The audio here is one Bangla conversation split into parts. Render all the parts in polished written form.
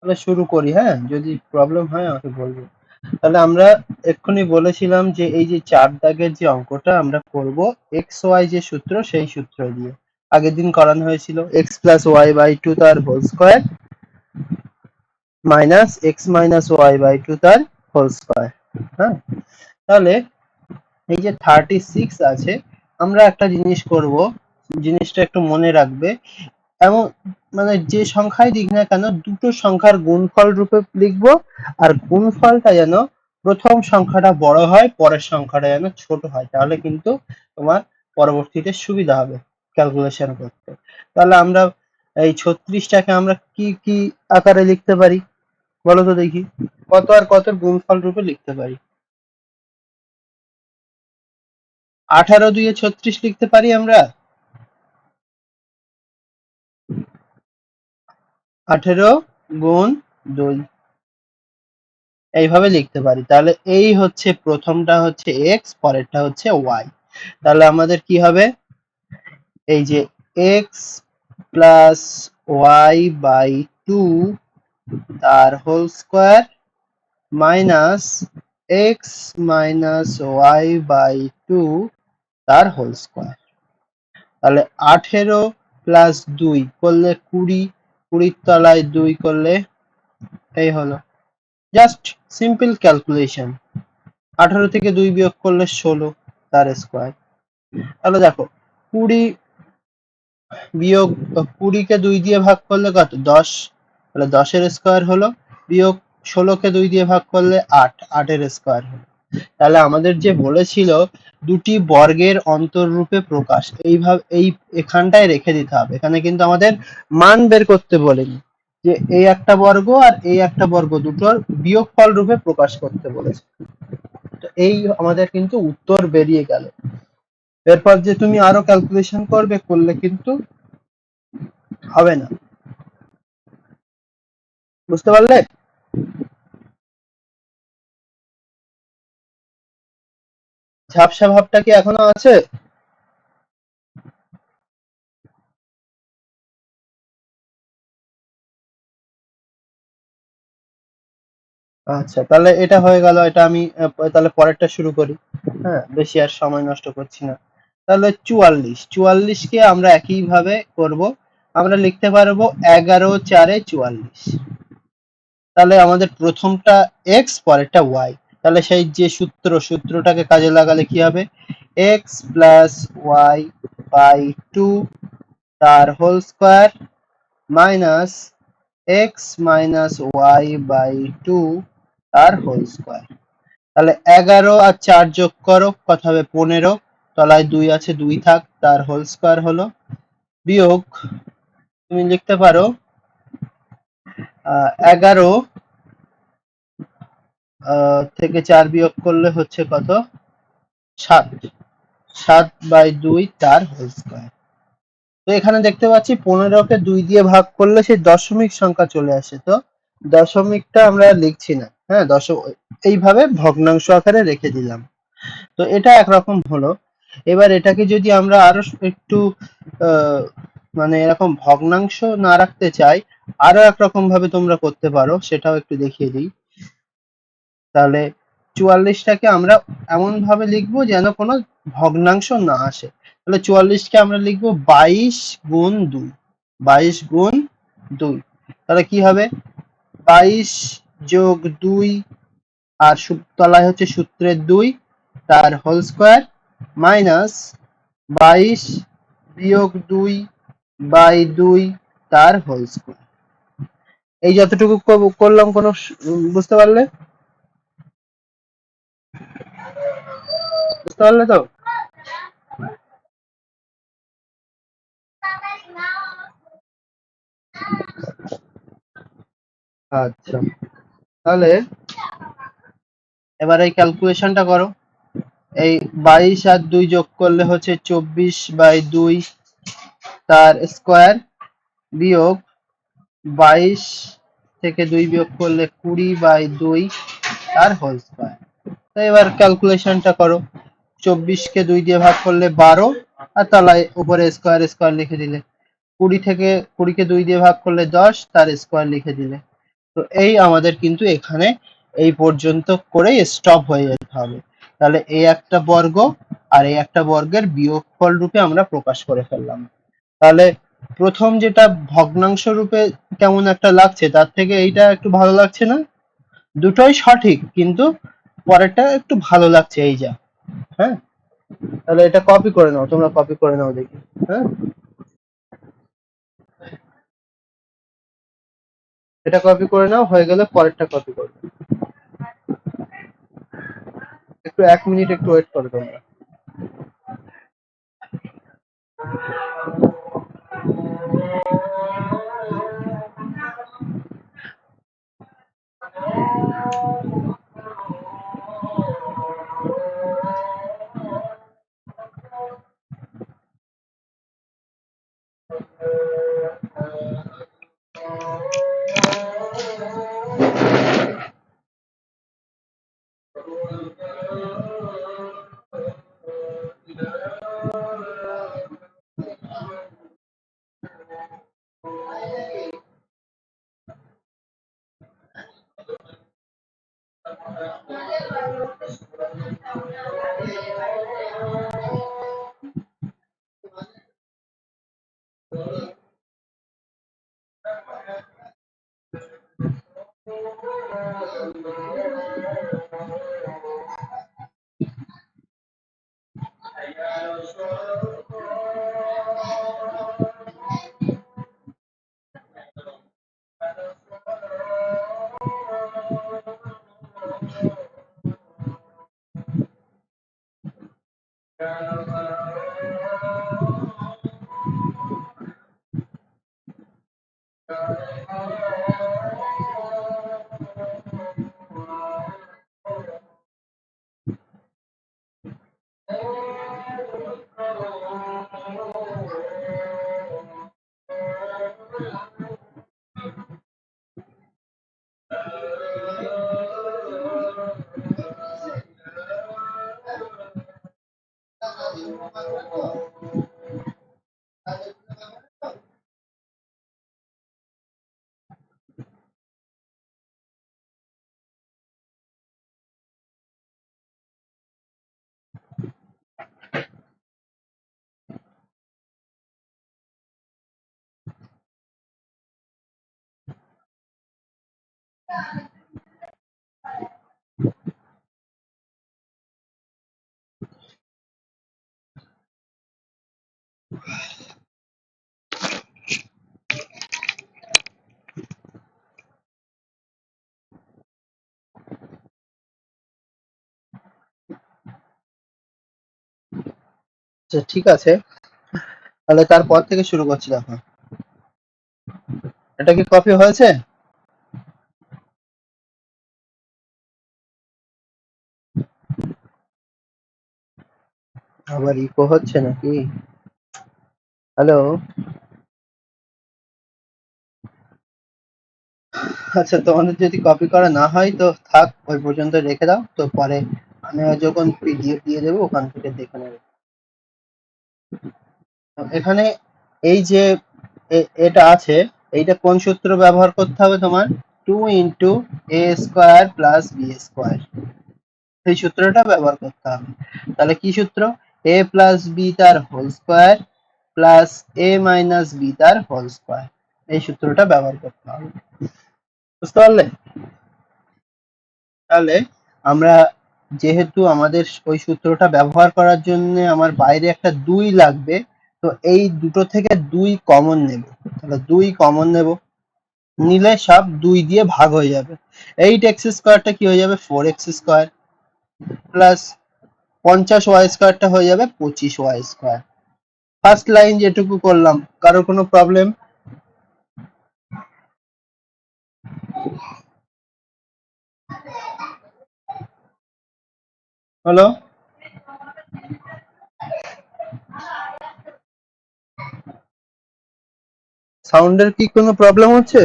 তাহলে শুরু করি, হ্যাঁ, যদি প্রবলেম হয় আমাকে বলবো। তাহলে আমরা এক্ষুনি বলেছিলাম যে এই যে 4 দাগের যে অঙ্কটা আমরা করব এক্স ওয়াই যে সূত্র সেই সূত্র দিয়ে আগের দিন করানো হয়েছিল। X plus y by two তার whole square minus x minus y by two তার হোল স্কোয়ার। হ্যাঁ, তাহলে এই যে 36 আছে, আমরা একটা জিনিস করব, জিনিসটা একটু মনে রাখবে। এমন মানে যে সংখ্যাই দিক না কেন দুটো সংখ্যার গুণফল রূপে লিখবো, আর গুণফলটা যেন প্রথম সংখ্যাটা বড় হয় পরের সংখ্যাটা যেন ছোট হয়, তাহলে কিন্তু তোমার পরবর্তীতে সুবিধা হবে ক্যালকুলেশন করতে। তাহলে আমরা এই 36টাকে আমরা কি কি আকারে লিখতে পারি বলো তো দেখি, কত আর কত গুণফল রূপে লিখতে পারি? 18 দুইয়ে 36 লিখতে পারি আমরা। 18 গুণ 2 এইভাবে লিখতে পারি। তাহলে এই হচ্ছে প্রথমটা হচ্ছে এক্স, পরেরটা হচ্ছে ওয়াই। তাহলে আমাদের কি হবে, এই যে x plus y by two তার whole square minus x minus y by two তার হোল স্কোয়ার। তাহলে 18 প্লাস 2 করলে 20, 20 তলায় 2 করলে এই হলো, জাস্ট সিম্পল ক্যালকুলেশন। 18 থেকে 2 বিয়োগ করলে 16 তার স্কোয়ার। তাহলে দেখো 20 বিয়োগ 20 কে 2 দিয়ে ভাগ করলে কত, 10, তাহলে 10 এর স্কোয়ার হলো, বিয়োগ 16 কে 2 দিয়ে ভাগ করলে 8, 8 এর স্কোয়ার হলো। তাহলে আমাদের যে বলেছিল দুটি বর্গের অন্তররূপে প্রকাশ, এইভাবে এই এখানটায় রেখে দিতে হবে। এখানে কিন্তু আমাদের মান বের করতে বলেনি, যে এই একটা বর্গ আর এই একটা বর্গ দুটোর বিয়োগফল রূপে প্রকাশ করতে বলেছে। তো এই আমাদের কিন্তু উত্তর বেরিয়ে গেল। এরপর যে তুমি আরো ক্যালকুলেশন করবে, করলে কিন্তু হবে না। বুঝতে পারলে? ঝাপসা ভাবটা কি এখনো আছে? আচ্ছা, তাহলে এটা হয়ে গেল। এটা আমি তাহলে পরেরটা শুরু করি। হ্যাঁ, বেশি আর সময় নষ্ট করছি না। তাহলে 44, 44 কে আমরা একই ভাবে করব। আমরা লিখতে পারবো 11 4 44। তাহলে আমাদের প্রথমটা এক্স, পরেরটা ওয়াই। তাহলে সেই যে সূত্রটাকে কাজে লাগালে কি হবে, x plus y by two তার whole square minus x minus y by two তার হোল স্কোয়ার। তাহলে 11 আর 4 যোগ করো, কত হবে, 15, তলায় 2 আছে 2 থাক, তার হোল স্কোয়ার হলো, বিয়োগ তুমি লিখতে পারো 11 থেকে 4 বিয়োগ করলে হচ্ছে কত, 7, 7 বাই 2 তার হোল স্কোয়ার। তো এখানে দেখতে পাচ্ছি 15 কে 2 দিয়ে ভাগ করলে সেই দশমিক সংখ্যা চলে আসে, তো দশমিকটা আমরা লিখছি না। হ্যাঁ, এইভাবে ভগ্নাংশ আকারে রেখে দিলাম। তো এটা একরকম হলো। এবার এটাকে যদি আমরা আরো একটু আহ, মানে এরকম ভগ্নাংশ না রাখতে চাই, আরো একরকম ভাবে তোমরা করতে পারো, সেটাও একটু দেখিয়ে দিই। তাহলে 44টাকে আমরা এমন ভাবে লিখবো যেন কোনো ভগ্নাংশ না আসে। তাহলে 44কে আমরা লিখবো 22 গুণ 2, 22 গুণ 2। তাহলে কি হবে, 22 যোগ 2 আর তলায় হচ্ছে সূত্রের 2 তার হোল স্কোয়ার মাইনাস 22 বিয়োগ 2 বাই 2 তার হোল স্কোয়ার। এই যতটুকু করলাম, কোনো বুঝতে পারলে? বুঝতে পারলে তো? আচ্ছা, তাহলে এবার এই ক্যালকুলেশনটা করো। এই 22 আর 2 যোগ করলে হচ্ছে 24 বাই 2 তার স্কোয়ার, বিয়োগ 22 থেকে 2 বিয়োগ করলে 20 বাই 2 তার হোল স্কোয়ার। তো এবার ক্যালকুলেশনটা করো। 24 কে 2 দিয়ে ভাগ করলে 12, আর তলায় উপরে স্কোয়ার স্কোয়ার লিখে দিলে। 20 কে 2 দিয়ে ভাগ করলে 10, তার স্কোয়ার লিখে দিলে। তো তো এই আমাদের কিন্তু এখানে এই পর্যন্ত করে স্টপ হয়ে যেতে হবে। তাহলে এই একটা বর্গ আর এই একটা বর্গের বিয়োগফল রূপে আমরা প্রকাশ করে ফেললাম। তাহলে প্রথম যেটা ভগ্নাংশ রূপে কেমন একটা লাগছে, তার থেকে এইটা একটু ভালো লাগছে না? দুটোই সঠিক, কিন্তু পরেরটা একটু ভালো লাগছে এই যা। হ্যাঁ, তাহলে এটা কপি করে নাও, তোমরা কপি করে নাও দেখি। হ্যাঁ, এটা কপি করে নাও, হয়ে গেলে পরেরটা কপি করবে। একটু 1 মিনিট একটু ওয়েট করো তোমরা। আচ্ছা, ঠিক আছে, তাহলে তারপর থেকে শুরু করছি। দেখো, এটা কি কপি হয়েছে? আবার ইকো হচ্ছে নাকি? হ্যালো? আচ্ছা, তোমাদের যদি কপি করা না হয় তো থাক, ওই পর্যন্ত রেখে দাও, তো পরে আমি যখন পিডিএফ দিয়ে দেবো ওখান থেকে দেখে নেবে। এখানে এই যে এটা আছে, এইটা কোন সূত্র ব্যবহার করতে হবে তোমার? 2 × a² + b², এই সূত্রটা ব্যবহার করতে হবে। তাহলে কি সূত্র? a + b তার whole square plus a - b তার হোল স্কয়ার, এই সূত্রটা ব্যবহার করতে হবে। বুঝতে পারলে? তাহলে আমরা, যেহেতু আমাদের ওই সূত্রটা ব্যবহার করার জন্য আমার বাইরে একটা 2 লাগবে, তো এই দুটো থেকে 2 কমন নেব। তাহলে 2 কমন নেব, নিলে সব 2 দিয়ে ভাগ হয়ে যাবে। 8x² কি হয়ে যাবে? 4x² প্লাস 50y² হয়ে যাবে 25y²। ফার্স্ট লাইন যেটুকু করলাম, কারো কোনো প্রবলেম? হলো? সাউন্ডের কি কোনো প্রবলেম হচ্ছে?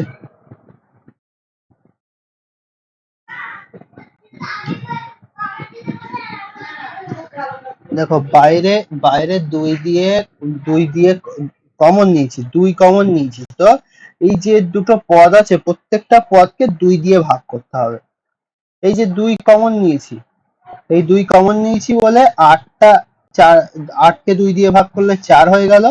দেখো, বাইরে বাইরে 2 দিয়ে কমন নিয়েছি, 2 কমন নিয়েছি, তো এই যে দুটো পদ আছে প্রত্যেকটা পদকে 2 দিয়ে ভাগ করতে হবে। এই যে 2 কমন নিয়েছি, এই 2 কমন নিয়েছি বলে 8টা 4 8 কে 2 দিয়ে ভাগ করলে 4 হয়ে গেল,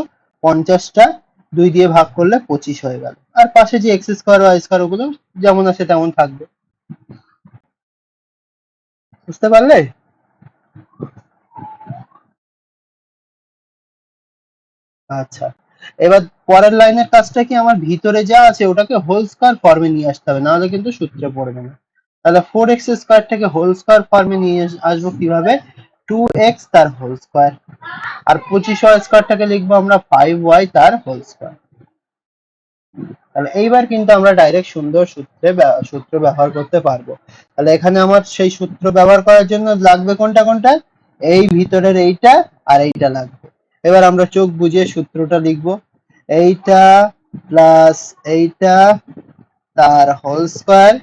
50টা 2 দিয়ে ভাগ করলে 25 হয়ে গেল। আর পাশে যে এক্স স্কয়ার ওয়াই স্কয়ার ওগুলো যেমন আছে তেমন থাকবে। বুঝতে পারলে? আচ্ছা, এবার পরের লাইনের কাজটা কি, আমার ভিতরে যা আছে ওটাকে হোল স্কয়ার ফর্মে নিয়ে আসতে হবে, নাহলে কিন্তু সূত্রে পড়বে না। তাহলে 4x স্কয়ারটাকে হোল স্কয়ার ফর্মে নিয়ে আসবো কিভাবে, 2x তার হোল স্কয়ার, আর 25y স্কয়ারটাকে লিখবো আমরা 5y তার হোল স্কয়ার। তাহলে এইবার কিন্তু আমরা ডাইরেক্ট সুন্দর সূত্র ব্যবহার করতে পারবো। তাহলে এখানে আমার সেই সূত্র ব্যবহার করার জন্য লাগবে কোনটা কোনটা, এই ভিতরের এইটা আর এইটা লাগবে। এবার আমরা চোখ বুঝে সূত্রটা লিখবো, এইটা প্লাস এইটা তার হোল স্কয়ার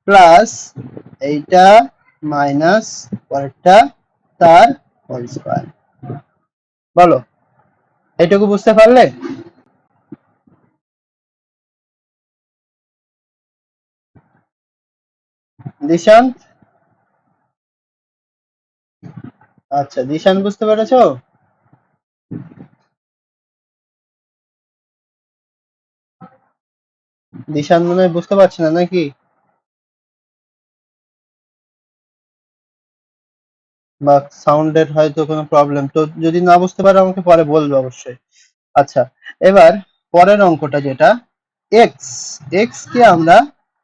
প্লাস এইটা মাইনাস পরেরটা তার হোল স্কয়ার। বলো, এইটুকু বুঝতে পারলে? দিশান, আচ্ছা দিশান বুঝতে পেরেছো? দিশান মনে হয় বুঝতে পারছে না নাকি, বা সাউন্ডের হয়তো কোনো প্রবলেম, তো যদি না বুঝতে পারো আমাকে পরে বলবে অবশ্যই। আচ্ছা, এবার পরের অঙ্কটা যেটা এক্স, এক্স কে আমরা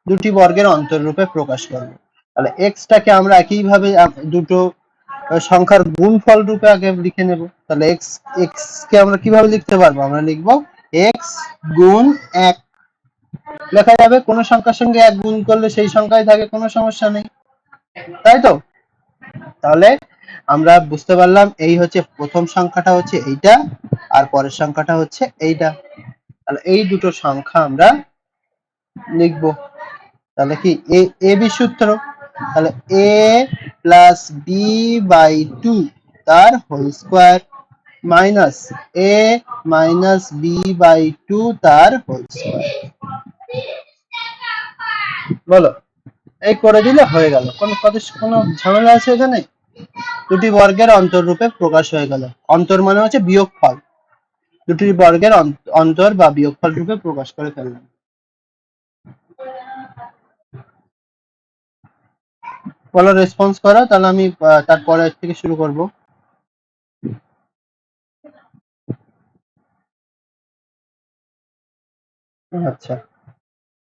দুটি বর্গের অন্তররূপে প্রকাশ করব। তাহলে এক্স টাকে আমরা একইভাবে দুটো সংখ্যার গুণফল রূপে আগে লিখে নেব। তাহলে এক্স, এক্স কে আমরা কিভাবে লিখতে পারবো, আমরা লিখবো এক্স গুণ 1 লেখা যাবে, কোন সংখ্যার সঙ্গে 1 গুণ করলে সেই সংখ্যাই থাকে, কোনো সমস্যা নেই, তাই তো? তাহলে আমরা বুঝতে পারলাম এই হচ্ছে প্রথম সংখ্যাটা হচ্ছে এইটা, আর পরের সংখ্যাটা হচ্ছে এইটা। তাহলে এই দুটো সংখ্যা আমরা লিখব। তাহলে কি এ এ বি সূত্র, তাহলে এ প্লাস বি বাই 2 তার whole square minus A minus B by 2 তার হোল স্কয়ার। বলো, এই করে দিলে হয়ে গেল। কোনো ঝামেলা আছে এখানে? দুটি বর্গের অন্তররূপে প্রকাশ হয়ে গেল। অন্তর মানে হচ্ছে বিয়োগফল, দুটি বর্গের অন্তর বা বিয়োগফল রূপে প্রকাশ করে ফেললাম। বলো, রেসপন্স করো, তাহলে আমি তারপরে থেকে শুরু করব। আচ্ছা,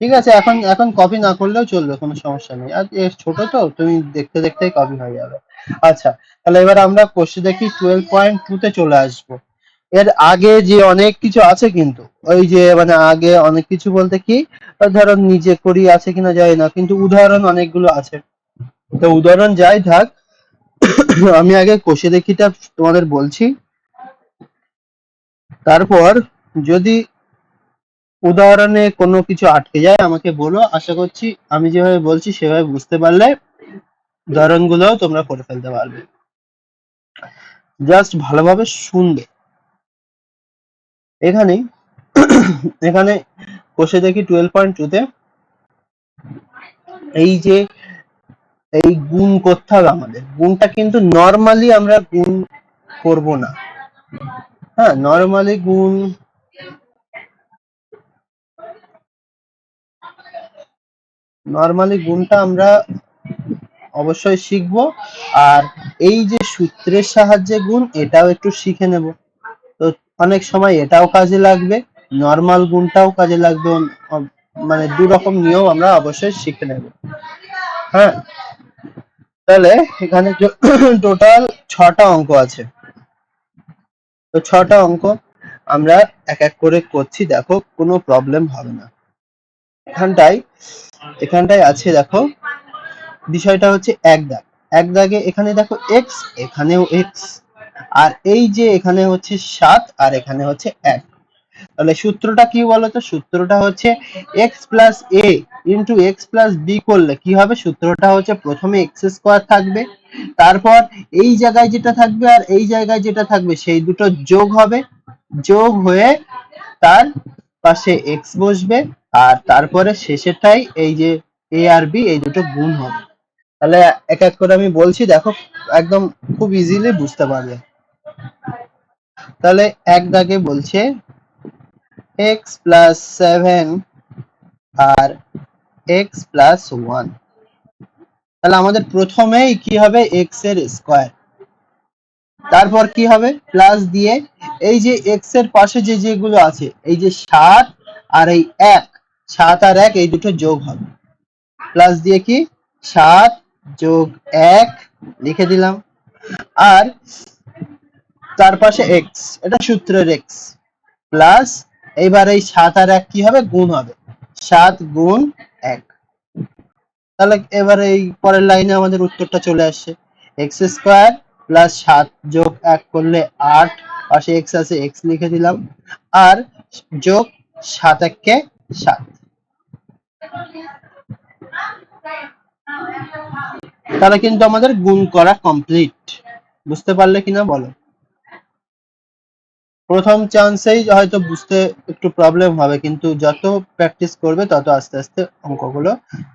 ঠিক আছে, এখন এখন কপি না করলেও চলবে, কোনো সমস্যা নেই, আর ছোট তো তুমি দেখতে দেখতেই কপি হয়ে যাবে। আচ্ছা, তাহলে এবার আমরা কোশ্চেন দেখি 12.2 তে চলে আসবো। এর আগে যে অনেক কিছু আছে কিন্তু, ওই যে মানে আগে অনেক কিছু বলতে কি, ধরো নিজে করি আছে কিনা যায় না, কিন্তু উদাহরণ অনেকগুলো আছে। তো উদাহরণ যাই থাক, আমি আগে কষে দেখিটা তোমাদের বলছি, তারপর যদি উদাহরণে কোনো কিছু আটকে যায় আমাকে বলো। আশা করছি আমি যেভাবে বলছি সেভাবে বুঝতে পারলে উদাহরণগুলো তোমরা করে ফেলতে পারবে, জাস্ট ভালোভাবে শুনবে। এখানে এখানে কষে দেখি 12.2 তে এই যে এই গুণ করতে হবে আমাদের, গুণটা কিন্তু নরমালি আমরা গুণ করব না। হ্যাঁ, নরমালি গুণটা আমরা অবশ্যই শিখবো। আর এই যে সূত্রের সাহায্যে গুণ, এটাও একটু শিখে নেব। তো অনেক সময় এটাও কাজে লাগবে, নরমাল গুণটাও কাজে লাগবে, মানে দু রকম নিয়ম আমরা অবশ্যই শিখে নেব। হ্যাঁ, তাহলে এখানে টোটাল 6টা অঙ্ক আছে। তো 6টা অঙ্ক আমরা এক এক করে করছি, দেখো কোনো প্রবলেম হবে না। এখানটায় এখানটায় আছে দেখো, বিষয়টা হচ্ছে এক দাগ, এক দাগে এখানে দেখো এক্স, এখানেও এক্স, আর এই যে এখানে হচ্ছে 7 আর এখানে হচ্ছে 1। তাহলে সূত্রটা কি বলতো, সূত্রটা হচ্ছে এক্স প্লাস এ ইন্টু এক্স প্লাস বি করলে কি হবে, সূত্রটা হচ্ছে প্রথমে এক্স স্কোয়ার থাকবে, তারপর এই জায়গায় যেটা থাকবে আর এই জায়গায় যেটা থাকবে সেই দুটো যোগ হবে, যোগ হয়ে তার পাশে এক্স বসবে, আর তারপরে শেষেরটাই এই যে এ আর বি এই দুটো গুণ হবে। তাহলে এক এক করে আমি বলছি, দেখো একদম খুব ইজিলি বুঝতে পারবে। তাহলে এক দাগে বলছে এক্স প্লাস 7 আর এক্স প্লাস 1। তাহলে আমাদের প্রথমেই কি হবে, এক্স এর স্কয়ার, তারপর কি হবে প্লাস দিয়ে এই যে এক্স এর পাশে যে যেগুলো আছে, এই যে 7 আর এই 1, 7 আর 1 এই দুটো যোগ হবে, প্লাস দিয়ে কি 7 যোগ 1 লিখে দিলাম। আর তার পাশে এক্স, এটা সূত্রের এক্স, প্লাস এইবার এই 7 আর 1 কি হবে, গুণ হবে, 7 গুণ 1। তাহলে এবার এই পরের লাইনে আমাদের উত্তরটা চলে আসছে, এক্স স্কোয়ার প্লাস 7 যোগ 1 করলে 8, পাশে এক্স আছে এক্স লিখে দিলাম, আর যোগ 7 1 7। তাহলে কিন্তু আমাদের গুণ করা কমপ্লিট। বুঝতে পারলে কিনা বলো? প্রথম চান্সেই হয়তো বুঝতে একটু প্রবলেম হবে, কিন্তু যত প্র্যাকটিস করবে তত আস্তে আস্তে অঙ্কগুলো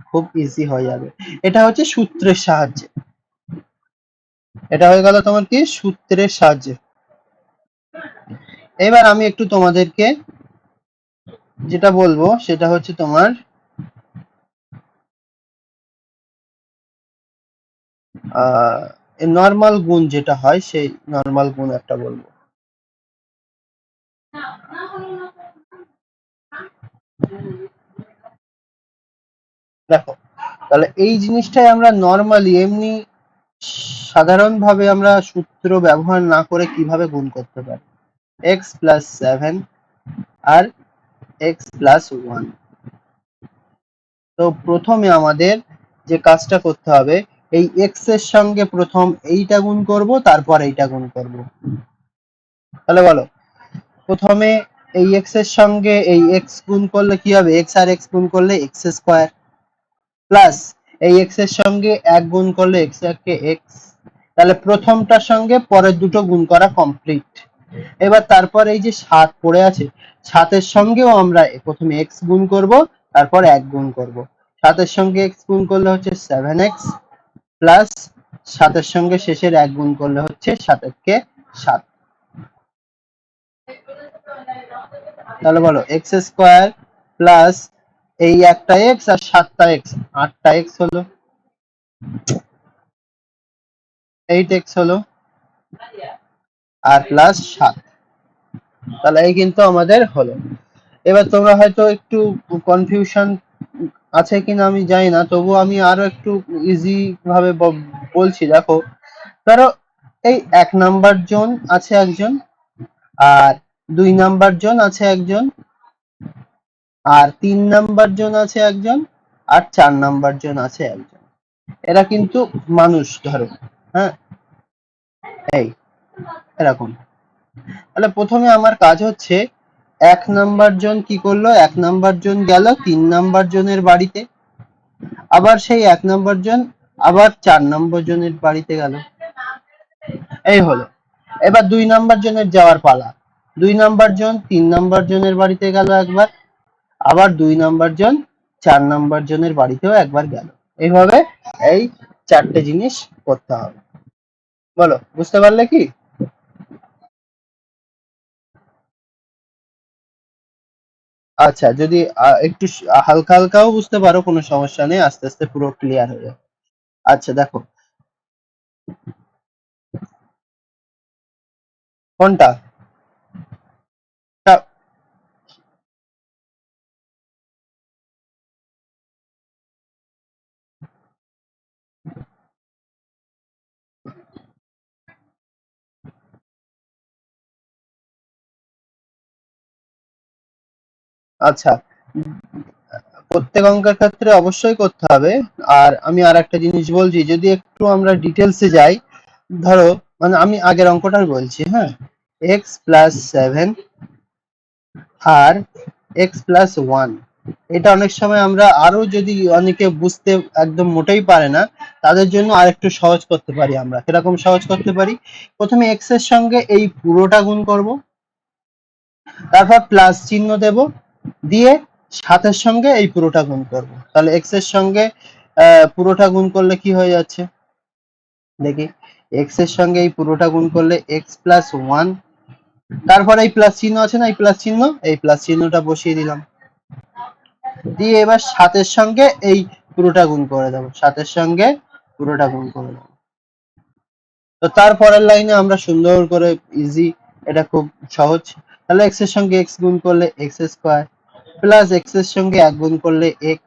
খুব ইজি হয়ে যাবে। এটা হচ্ছে সূত্রের সাহায্যে, এটা হয়ে গেল তোমার কি সূত্রের সাহায্যে। এবার আমি একটু তোমাদেরকে যেটা বলবো সেটা হচ্ছে তোমার নর্মাল গুণ যেটা হয় সেই নর্মাল গুণ একটা বলবো। দেখো, তাহলে এই জিনিসটাই আমরা নর্মালি এমনি সাধারণভাবে আমরা সূত্র ব্যবহার না করে কিভাবে গুণ করতে পারি, এক্স প্লাস 7 আর এক্স প্লাস 1। তো প্রথমে আমাদের যে কাজটা করতে হবে, এই এক্স এর সঙ্গে প্রথম এইটা গুণ করব, তারপর এইটা গুণ করব। তাহলে বলো, প্রথমে এই এক্স এর সঙ্গে এই এক্স গুণ করলে কি হবে, এক্স আর এক্স গুণ করলে এক্স স্কোয়ার, প্লাস এই এক্স এর সঙ্গে এক গুণ করলে এক্স একে এক্স। তাহলে প্রথমটার সঙ্গে পরের দুটো গুণ করা কমপ্লিট। এবার তারপর এই যে 7 পড়ে আছে, 7 এর সঙ্গেও আমরা প্রথমে এক্স গুণ করব, তারপর এক গুণ করব। 7 এর সঙ্গে এক্স গুণ করলে হচ্ছে 7x, প্লাস 7 এর সঙ্গে শেষের এক গুণ করলে হচ্ছে 7 একে 7। তাহলে বলো এক্স স্কোয়ার প্লাস এই একটা এক্স আর 7টা এক্স, 8টা এক্স হলো, 8x হলো, আর প্লাস 7। তাহলে এই কিন্তু আমাদের হলো। এবার তোমরা হয়তো একটু কনফিউশন আছে কিনা আমি জানি না, তবু আমি আরো একটু ইজি ভাবে বলছি। দেখো, ধরো এই 1 নাম্বার জন আছে একজন, আর 2 নাম্বার জন আছে একজন, আর 3 নাম্বার জন আছে একজন, আর 4 নাম্বার জন আছে একজন। এরা কিন্তু মানুষ, ধরো, হ্যাঁ, এই এরকম। তাহলে প্রথমে আমার কাজ হচ্ছে, 1 নাম্বার জন কি করলো, 1 নাম্বার জন গেল 3 নাম্বার জনের বাড়িতে, আবার সেই 1 নাম্বার জন আবার 4 নাম্বার জনের বাড়িতে গেল, এই হলো। এবার 2 নাম্বার জনের যাওয়ার পালা, 2 নাম্বার জন 3 নাম্বার জনের বাড়িতে গেল একবার, আবার 2 নাম্বার জন 4 নাম্বার জনের বাড়িতেও একবার গেল। এইভাবে এই 4টে জিনিস করতে হবে। বলো, বুঝতে পারলে কি? আচ্ছা, যদি একটু হালকা হালকাও বুঝতে পারো কোনো সমস্যা নেই, আস্তে আস্তে পুরো ক্লিয়ার হয়ে যাবে। আচ্ছা দেখো, কোনটা? তা- আচ্ছা, প্রত্যেক অঙ্কের ক্ষেত্রে অবশ্যই করতে হবে। আর আমি আর একটা জিনিস বলছি, যদি একটু আমরা ডিটেলসে যাই, ধরো মানে আমি আগের অঙ্কটাই বলছি, হ্যাঁ, এক্স প্লাস 7 আর এক্স প্লাস 1। এটা অনেক সময় আমরা আরো, যদি অনেকে বুঝতে একদম মোটেই পারে না, তাদের জন্য আরেকটু সহজ করতে পারি আমরা। কিরকম সহজ করতে পারি, প্রথমে এক্স এর সঙ্গে এই পুরোটা গুণ করব, তারপর প্লাস চিহ্ন দেব, দিয়ে 7 এর সঙ্গে এই পুরোটা গুণ করব। তাহলে x এর সঙ্গে পুরোটা গুণ করলে কি হয়ে যাচ্ছে দেখি, x এর সঙ্গে এই পুরোটা গুণ করলে x প্লাস 1, তারপরে এই প্লাস চিহ্ন আছে না, এই প্লাস চিহ্ন, এই প্লাস চিহ্নটা বসিয়ে দিলাম, দিয়ে এবার 7 এর সঙ্গে এই পুরোটা গুণ করে দেবো, 7 এর সঙ্গে পুরোটা গুণ করে দেবো। তো তারপরের লাইনে আমরা সুন্দর করে ইজি, এটা খুব সহজ। তাহলে x এর সঙ্গে x গুণ করলে x স্কয়ার, প্লাস x এর সঙ্গে 1 গুণ করলে x,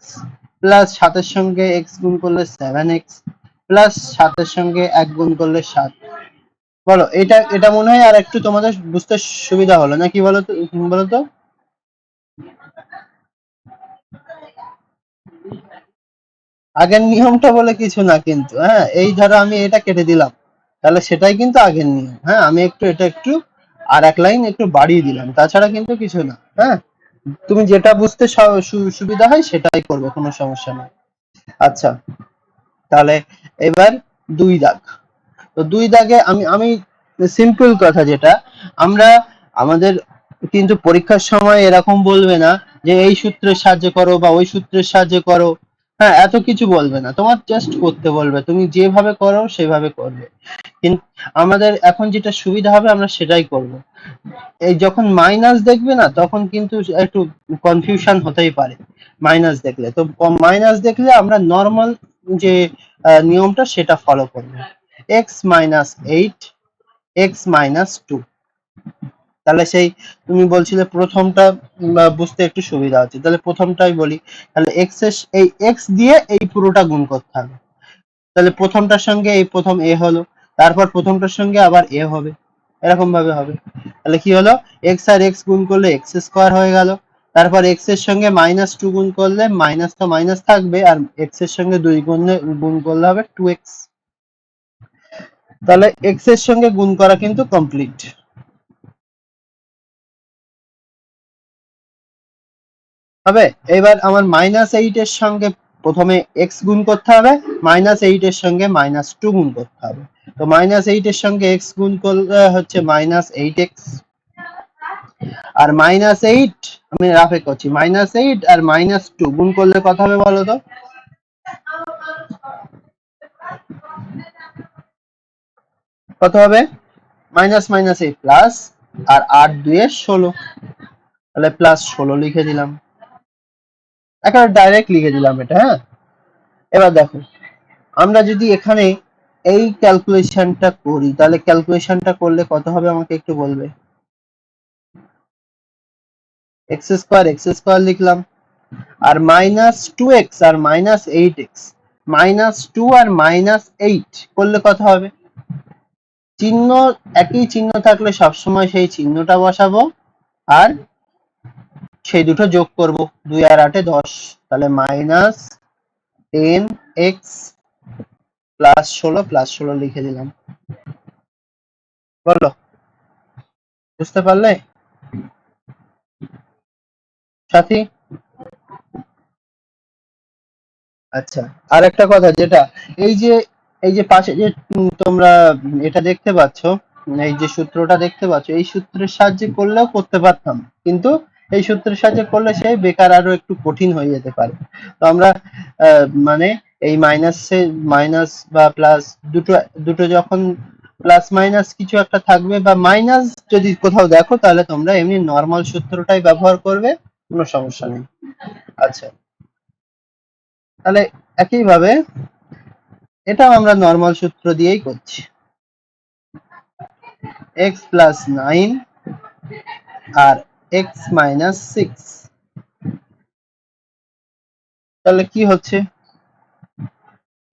প্লাস 7 এর সঙ্গে x গুণ করলে 7x, প্লাস 7 এর সঙ্গে 1 গুণ করলে 7। বলো, এটা এটা মনে হয় আর একটু তোমাদের বুঝতে সুবিধা হলো না কি, বলো তো, বলো তো? আগের নিয়মটা বলে কিছু না কিন্তু, হ্যাঁ, এই ধরো আমি এটা কেটে দিলাম, তাহলে সেটাই কিন্তু আগের নিয়ম। হ্যাঁ, আমি একটু এটা একটু আর এক লাইন একটু বাড়িয়ে দিলাম, তাছাড়া কিন্তু কিছু না। হ্যাঁ, তুমি যেটা বুঝতে সুবিধা হয় সেটাই করবে, কোনো সমস্যা নেই। আচ্ছা, তাহলে এবার 2 দাগ। তো 2 দাগে আমি আমি সিম্পল কথা যেটা, আমরা আমাদের কিন্তু পরীক্ষার সময় এরকম বলবে না যে এই সূত্রের সাহায্যে করো বা ওই সূত্রের সাহায্যে করো। হ্যাঁ, এত কিছু বলবে না, তোমার জাস্ট করতে বলবে, তুমি যেভাবে করো সেভাবে করবে। কিন্তু আমাদের এখন যেটা সুবিধা হবে আমরা সেটাই করব। এই যখন মাইনাস দেখবে না তখন কিন্তু একটু কনফিউশন হতেই পারে মাইনাস দেখলে। তো মাইনাস দেখলে আমরা নর্মাল যে নিয়মটা সেটা ফলো করব, x মাইনাস 8 x মাইনাস 2। তাহলে সেই তুমি বলছিলে প্রথমটা বুঝতে একটু সুবিধা হচ্ছে, তাহলে প্রথমটাই বলি। তাহলে x এর এই x দিয়ে এই পুরোটা গুণ করতে হবে। তাহলে প্রথমটার সঙ্গে এই প্রথম a হলো, তারপর প্রথমটার সঙ্গে আবার a হবে, এরকম ভাবে হবে। তাহলে কি হলো, x আর x গুণ করলে x স্কয়ার হয়ে গেল, তারপর x এর সঙ্গে -2 গুণ করলে মাইনাস তো মাইনাস থাকবে, আর x এর সঙ্গে 2 গুণ করলে হবে 2x। তাহলে x এর সঙ্গে গুণ করা কিন্তু কমপ্লিট হবে। এবার আমার -8 এর সঙ্গে প্রথমে x গুণ করতে হবে, -8 এর সঙ্গে -2 গুণ করতে হবে। তো -8 এর সঙ্গে x গুণ করলে হচ্ছে -8x, আর -8 আমি রাফে করছি, -8 আর -2 গুণ করলে কত হবে বলো তো? কত হবে? মাইনাস মাইনাস এই প্লাস, আর 8 2 16, তাহলে +16 লিখে দিলাম, একেবারে ডাইরেক্ট লিখে দিলাম এটা। হ্যাঁ, এবার দেখো, আমরা যদি এখানে এই ক্যালকুলেশনটা করি, তাহলে ক্যালকুলেশনটা করলে কত হবে আমাকে একটু বলবে? x স্কয়ার লিখলাম, আর -2x আর -8x, -2 আর -8 করলে কত হবে? চিহ্ন একই চিহ্ন থাকলে সবসময় সেই চিহ্নটা বসাবো, আর সেই দুটো যোগ করব, 2 আর 8 10, তাহলে -10x +16 লিখে দিলাম। বলো, বুঝতে পারলে সাথী? আচ্ছা, আর একটা কথা যেটা, এই যে এই যে পাশে যে তোমরা এটা দেখতে পাচ্ছ, এই যে সূত্রটা দেখতে পাচ্ছ, এই সূত্রের সাহায্যে করলেও করতে পারতাম, কিন্তু এই সূত্রের সাহায্যে করলে সেই বেকার আরো একটু কঠিন হয়ে যেতে পারে। তো আমরা মানে এই মাইনাস বা প্লাস, দুটো দুটো যখন প্লাস মাইনাস কিছু একটা থাকবে বা মাইনাস যদি কোথাও দেখো, তাহলে তোমরা এমনি নর্মাল সূত্রটাই ব্যবহার করবে, কোনো সমস্যা নেই। আচ্ছা, তাহলে একইভাবে এটাও আমরা নর্মাল সূত্র দিয়েই করছি, x প্লাস 9 আর x মাইনাস 6। তাহলে কি হচ্ছে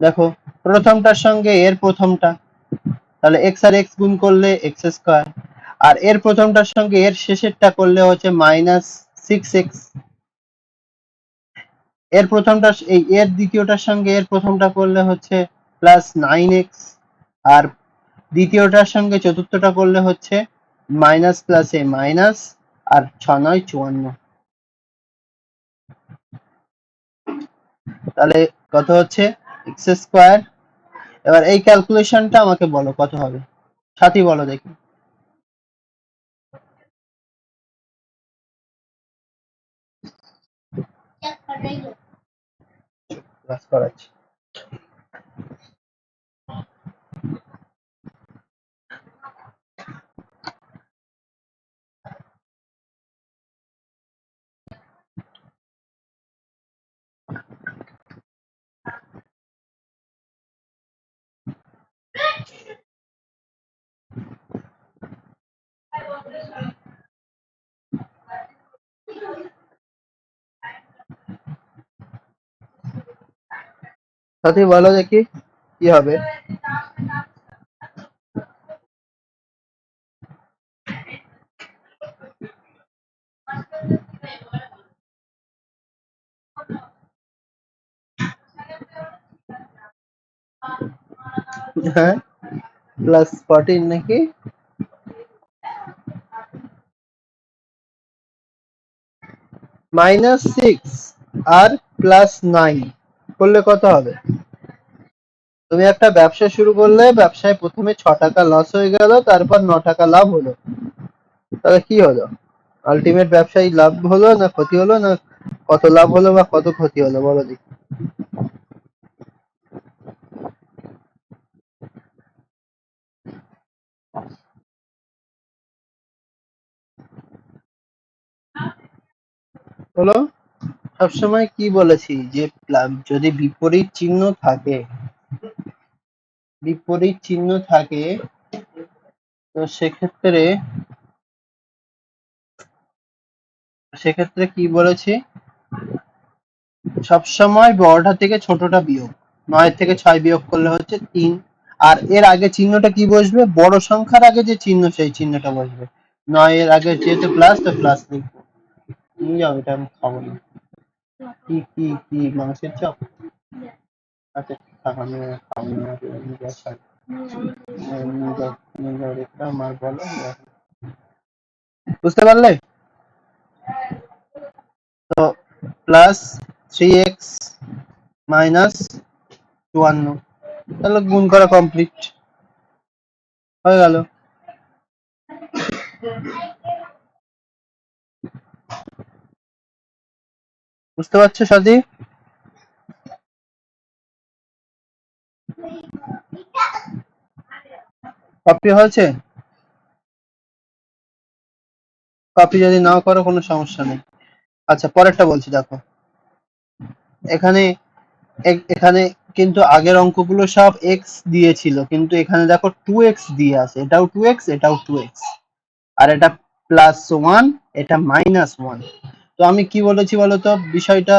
দেখো, প্রথমটার সঙ্গে এর প্রথমটা, তাহলে x আর x গুণ করলে x স্কয়ার, আর এর প্রথমটার সঙ্গে এর শেষেরটা করলে হচ্ছে -6x, এর প্রথমটা এই এর দ্বিতীয়টার সঙ্গে এর প্রথমটা করলে হচ্ছে +9x, আর দ্বিতীয়টার সঙ্গে চতুর্থটা করলে হচ্ছে মাইনাস প্লাসে মাইনাস, আর 6 9 54। তাহলে কত হচ্ছে এক্স স্কোয়ার। এবার এই ক্যালকুলেশনটা আমাকে বলো কত হবে, সাথী বলো দেখি। ক্লাস করাচ্ছি। সাথী বলো দেখি কি হবে। হ্যাঁ, +14 নাকি -6 আর +9 করলে কত হবে? তুমি একটা ব্যবসা শুরু করলে, ব্যবসায় প্রথমে 6 টাকা লস হয়ে গেল, তারপর 9 টাকা লাভ হলো, তাহলে কি হলো? আলটিমেট ব্যবসায় লাভ হলো না ক্ষতি হলো, না কত লাভ হলো বা কত ক্ষতি হলো বলো দেখি। হলো, সবসময় কি বলেছি যে যদি বিপরীত চিহ্ন থাকে, বিপরীত চিহ্ন থাকে, তো সেক্ষেত্রে সেক্ষেত্রে কি বলেছি, সবসময় বড়টা থেকে ছোটটা বিয়োগ। 9 থেকে 6 বিয়োগ করলে হচ্ছে 3, আর এর আগে চিহ্নটা কি বসবে, বড় সংখ্যার আগে যে চিহ্ন সেই চিহ্নটা বসবে। 9 এর আগে যেহেতু প্লাস, তো প্লাস লিখবো। নিয়ে যাও, এটা আমি খাবো না। কি কি কি মাংসের চপ? আচ্ছা থাক, আমি খাবো না, নিয়ে যাও, ছাড়। নিয়ে যাও, নিয়ে যাও, দেখলাম আর বলো। বুঝতে পারলে? তো +3x -52, তাহলে গুণ করা কমপ্লিট হয়ে গেল। বুঝতে পারছো সাথী? কপি হয়েছে? কপি যদি নাও করো কোনো সমস্যা নেই। আচ্ছা পরেরটা বলছি দেখো। এখানে এখানে কিন্তু আগের অঙ্কগুলো সব এক্স দিয়েছিল, কিন্তু এখানে দেখো 2x দিয়ে আছে, এটাও 2x, এটাও 2x, আর এটা +1, এটা -1। তো আমি কি বলেছি বলতো, বিষয়টা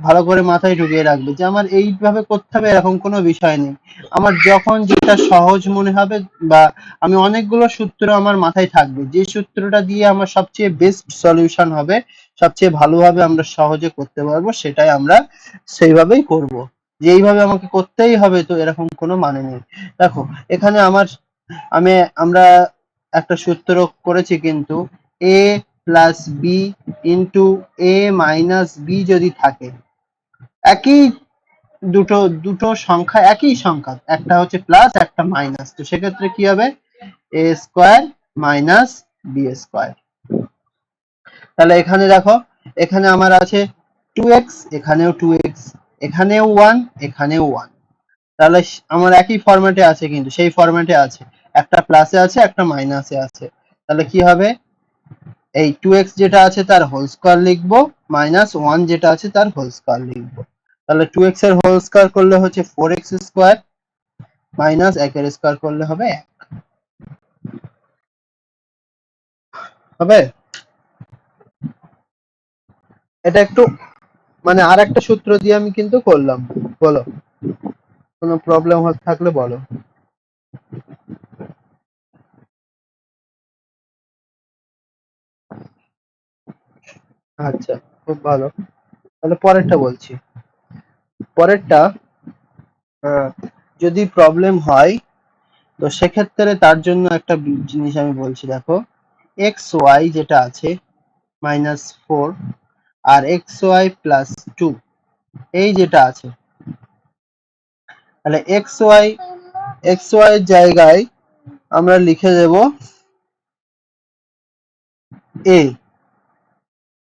ভালো করে মাথায় ঢুকিয়ে রাখবে যে আমার এইভাবে করতে হবে এরকম কোনো বিষয় নেই। আমার যখন যেটা সহজ মনে হবে, বা আমি অনেকগুলো সূত্র আমার মাথায় থাকবে, যে সূত্রটা দিয়ে আমার সবচেয়ে বেস্ট সলিউশন হবে, সবচেয়ে ভালোভাবে আমরা সহজে করতে পারবো, সেটাই আমরা সেইভাবেই করব। যে এইভাবে আমাকে করতেই হবে তো এরকম কোনো মানে নেই। দেখো এখানে আমি আমরা একটা সূত্র করেছি, কিন্তু a plus B into a minus B যদি থাকে, একই দুটো দুটো সংখ্যা, একই সংখ্যা, একটা হচ্ছে প্লাস একটা মাইনাস, তো সেক্ষেত্রে কি হবে, a square minus B square. তাহলে এখানে দেখো, এখানে আমার আছে 2x, এখানেও 2x, এখানেও 1, এখানেও 1, তাহলে আমার একই ফরম্যাটে আছে, কিন্তু সেই ফরম্যাটে আছে, একটা প্লাসে আছে একটা মাইনাসে আছে। তাহলে কি হবে, এই 2x যেটা আছে তার হোল স্কয়ার লিখবো, -1 যেটা আছে তার হোল স্কয়ার লিখবো। তাহলে 2x এর হোল স্কয়ার করলে হচ্ছে 4x স্কয়ার, মাইনাস 1 এর স্কয়ার করলে হবে 1। হবে? এটা একটু মানে আর একটা সূত্র দিয়ে আমি কিন্তু করলাম। বলো, কোনো প্রবলেম থাকলে বলো। আচ্ছা, খুব ভালো। তাহলে পরেরটা বলছি। পরেরটা, আহ, যদি প্রবলেম হয়, তো সেক্ষেত্রে তার জন্য একটা জিনিস আমি বলছি দেখো, এক্স ওয়াই যেটা আছে -4, আর এক্স ওয়াই +2, এই যেটা আছে, তাহলে এক্স ওয়াই এর জায়গায় আমরা লিখে দেব a,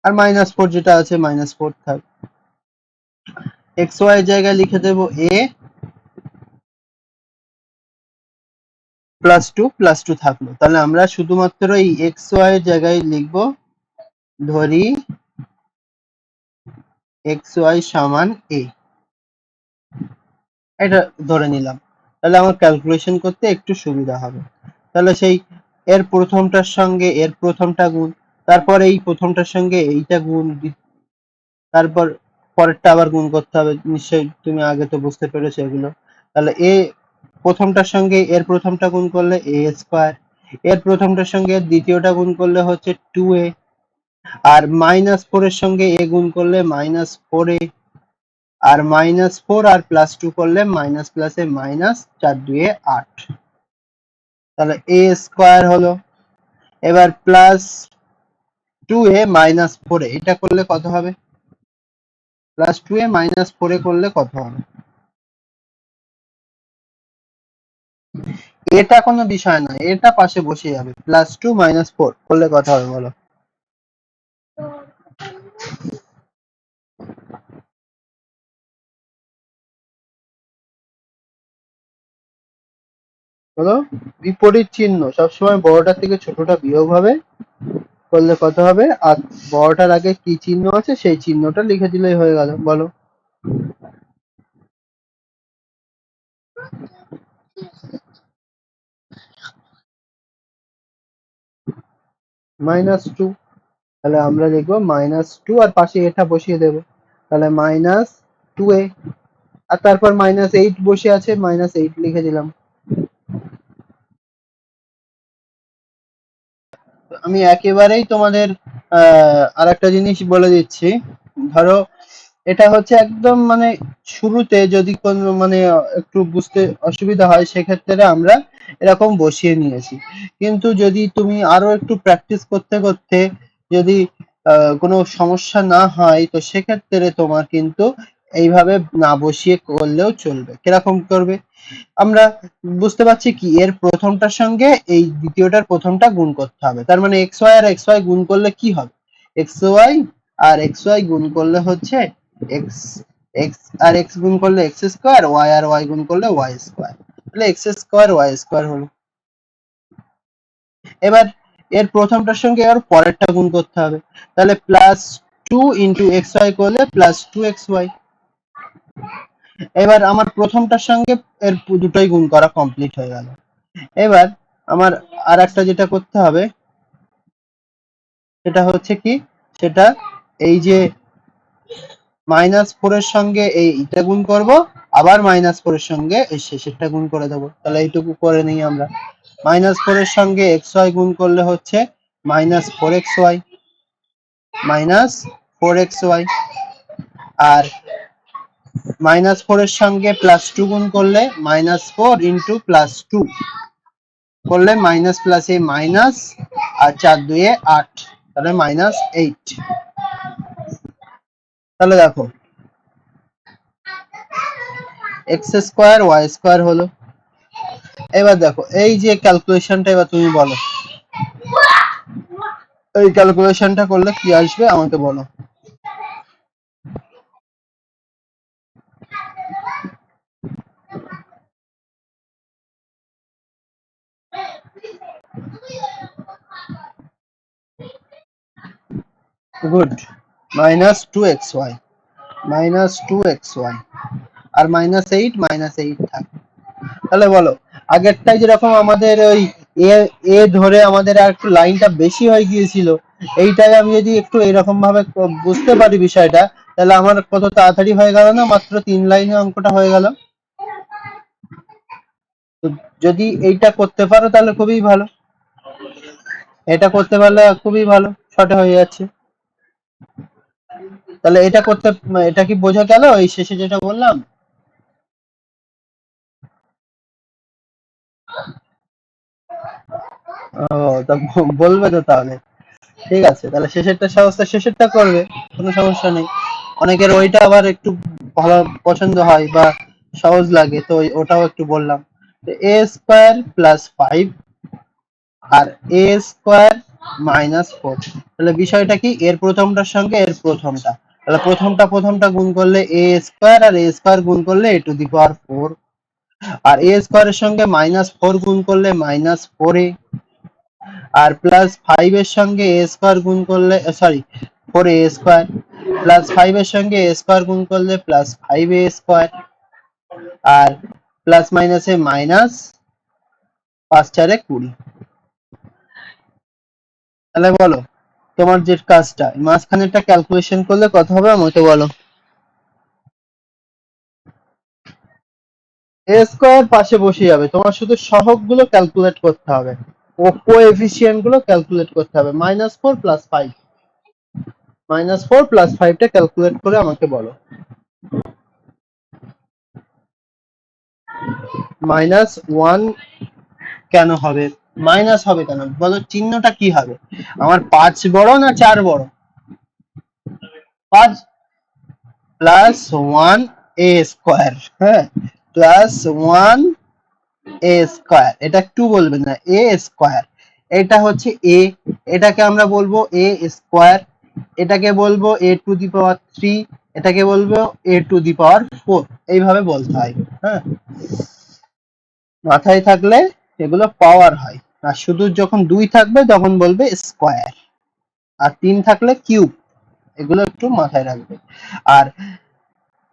আর -4 যেটা আছে -4 থাক। এক্স ওয়াই এর জায়গায় লিখে দেব এ প্লাস টু থাকলো। তাহলে আমরা শুধুমাত্র এই এক্স ওয়াই এর জায়গায় লিখবো, ধরি এক্স ওয়াই সমান এ, এটা ধরে নিলাম। তাহলে আমার ক্যালকুলেশন করতে একটু সুবিধা হবে। তাহলে সেই এর প্রথমটার সঙ্গে এর প্রথমটা গুণ, তারপর এই প্রথমটার সঙ্গে এইটা গুণ, তারপর পরেরটা আবার গুণ করতে হবে, নিশ্চয়ই তুমি আগে তো বুঝতে পেরেছো এগুলো। তাহলে এ প্রথমটার সঙ্গে এর প্রথমটা গুণ করলে এ স্কোয়ার, এর প্রথমটার সঙ্গে এর দ্বিতীয়টা গুণ করলে হচ্ছে 2a, আর -4 এর সঙ্গে এ গুণ করলে -4a, আর -4 আর +2 করলে মাইনাস প্লাসে মাইনাস, 4 2 এ 8, তাহলে a স্কোয়ার হলো। এবার +2a -4a, এটা করলে কত হবে? +2a -4a করলে কত হবে? এটা কোনো বিষয় না, এটা পাশে বসে যাবে। +2 -4 করলে কত হবে বলো? বলো, বিপরীত চিহ্ন সবসময় বড়টার থেকে ছোটটা বিয়োগ হবে, করলে কত হবে? আর বড়টার আগে কি চিহ্ন আছে সেই চিহ্নটা লিখে দিলেই হয়ে গেল। বলো। -2, তাহলে আমরা লিখবো -2 আর পাশে এটা বসিয়ে দেবো, তাহলে -2a, আর তারপর -8 বসে আছে, -8 লিখে দিলাম। আমি একেবারেই তোমাদের আরেকটা জিনিস বলে দিচ্ছি। ধরো এটা হচ্ছে একদম মানে শুরুতে যদি কোনো মানে একটু বুঝতে অসুবিধা হয়, সেক্ষেত্রে আমরা এরকম বসিয়ে নিয়েছি। কিন্তু যদি তুমি আরো একটু প্র্যাকটিস করতে করতে যদি কোনো সমস্যা না হয়, তো সেক্ষেত্রে তোমার কিন্তু এইভাবে না বসিয়ে করলেও চলবে। কিরকম করবে? আমরা বুঝতে পারছি কি, এর প্রথমটার সঙ্গে এই দ্বিতীয়টার প্রথমটা গুণ করতে হবে। তার মানে এক্স ওয়াই আর এক্স ওয়াই গুণ করলে কি হবে? এক্স ওয়াই আর এক্স ওয়াই গুণ করলে হচ্ছে এক্স, এক্স আর এক্স গুণ করলে এক্স স্কোয়ার, ওয়াই আর ওয়াই গুণ করলে ওয়াই স্কোয়ার, তাহলে এক্স স্কোয়ার ওয়াই স্কোয়ার হলো। এবার এর প্রথমটার সঙ্গে আর পরেরটা গুণ করতে হবে, তাহলে +2 ইন্টু এক্স ওয়াই করলে +2xy। এবার আমার প্রথমটার সঙ্গে এর দুটোই গুণ করা কমপ্লিট হয়ে গেল। এবার আমার আর একটা যেটা করতে হবে সেটা হচ্ছে কি, সেটা এই যে -4 এর সঙ্গে এইটা গুণ করব, আবার -4 এর সঙ্গে এই শেষেরটা গুণ করে দেবো। তাহলে এইটুকু করে নিই আমরা। -4 এর সঙ্গে xy গুণ করলে হচ্ছে -4xy, -4xy, আর -4 এর সঙ্গে +2 গুণ করলে -4 ইন্টু +2 করলে মাইনাস প্লাসে মাইনাস, আর 4 2 এ 8, তাহলে -8। তাহলে দেখো এক্স স্কোয়ার ওয়াই স্কোয়ার হলো। এবার দেখো এই যে ক্যালকুলেশনটা, এবার তুমি বলো এই ক্যালকুলেশনটা করলে কি আসবে আমাকে বলো। গুড, -2xy, -2xy, আর -8 থাকে। তাহলে বলো, আগেরটাই যেরকম আমাদের ওই এ এ ধরে আমাদের আর একটু লাইনটা বেশি হয়ে গিয়েছিল, এইটাই আমি যদি একটু এরকম ভাবে বুঝতে পারি বিষয়টা, তাহলে আমার কত তাড়াতাড়ি হয়ে গেল না, মাত্র 3 লাইনে অঙ্কটা হয়ে গেল। তো যদি এইটা করতে পারো তাহলে খুবই ভালো, এটা করতে পারলে খুবই ভালো, শর্টে হয়ে যাচ্ছে। তাহলে এটা করতে, এটা কি বোঝা গেল এই শেষে যেটা বললাম? ও, তা বলবে তো তাহলে। ঠিক আছে, তাহলে শেষেরটা সহজটা শেষেরটা করবে, কোনো সমস্যা নেই। অনেকের ওইটা আবার একটু ভালো পছন্দ হয় বা সহজ লাগে, তো ওটাও একটু বললাম। এ স্কোয়ার +5 আর a² -4, তাহলে বিষয়টা কি, এর প্রথমটার সঙ্গে এর প্রথমটা, তাহলে প্রথমটা গুণ করলে এ স্কোয়ার, আর এ স্কোয়ার গুণ করলে এ টু দি পাওয়ার 4, আর এ স্কোয়ারের সঙ্গে -4 গুণ করলে -4a, আর +5 এর সঙ্গে এ স্কোয়ার গুণ করলে সরি 4a স্কোয়ার, +5 এর সঙ্গে এ স্কোয়ার গুণ করলে +5a স্কোয়ার, আর প্লাস মাইনাসে মাইনাস, 5 4 20। তাহলে বলো তোমার যে কাজটা মাঝখানেরটা ক্যালকুলেশন করলে কত হবে আমাকে বলো। এ স্কোয়ার পাশে বসে যাবে, তোমার শুধু সহগগুলো ক্যালকুলেট করতে হবে, ও কোএফিসিয়েন্ট গুলো ক্যালকুলেট করতে হবে। -4 + 5, -4 + 5 টা ক্যালকুলেট করে আমাকে বলো। -1 কেন হবে, মাইনাস হবে কেন বলো, চিহ্নটা কি হবে? আমার 5 বড় না 4 বড়? 5 +1 a স্কোয়ার, হ্যাঁ, +1 a স্কোয়ার, এটা একটু বলবে না, a স্কোয়ার, এটা হচ্ছে a, এটাকে আমরা বলবো a স্কোয়ার, এটাকে বলবো a টু দি পাওয়ার 3, এটাকে বলবো a টু দি পাওয়ার 4, এইভাবে বলতে হয়। হ্যাঁ, মাথায় থাকলে এগুলো পাওয়ার হয়, আর শুধু যখন 2 থাকবে তখন বলবে স্কোয়ার, আর 3 থাকলে কিউব, এগুলো একটু মাথায় রাখবে। আর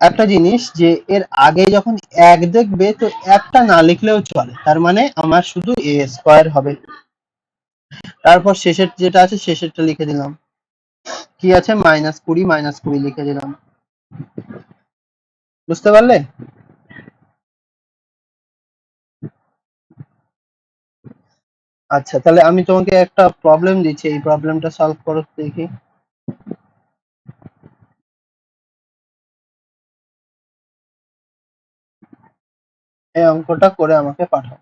একটা জিনিস, যে এর আগে যখন 1 দেখবে তো একটা না লিখলেও চলে, তার মানে আমার শুধু a স্কোয়ার হবে। তারপর শেষের যেটা আছে শেষেরটা লিখে দিলাম, কি আছে -20, -20 লিখে দিলাম। বুঝতে পারলে? আচ্ছা, তাহলে আমি তোমাকে একটা প্রবলেম দিচ্ছি, এই প্রবলেমটা সলভ করো দেখি। এই অঙ্কটা করে আমাকে পাঠাও।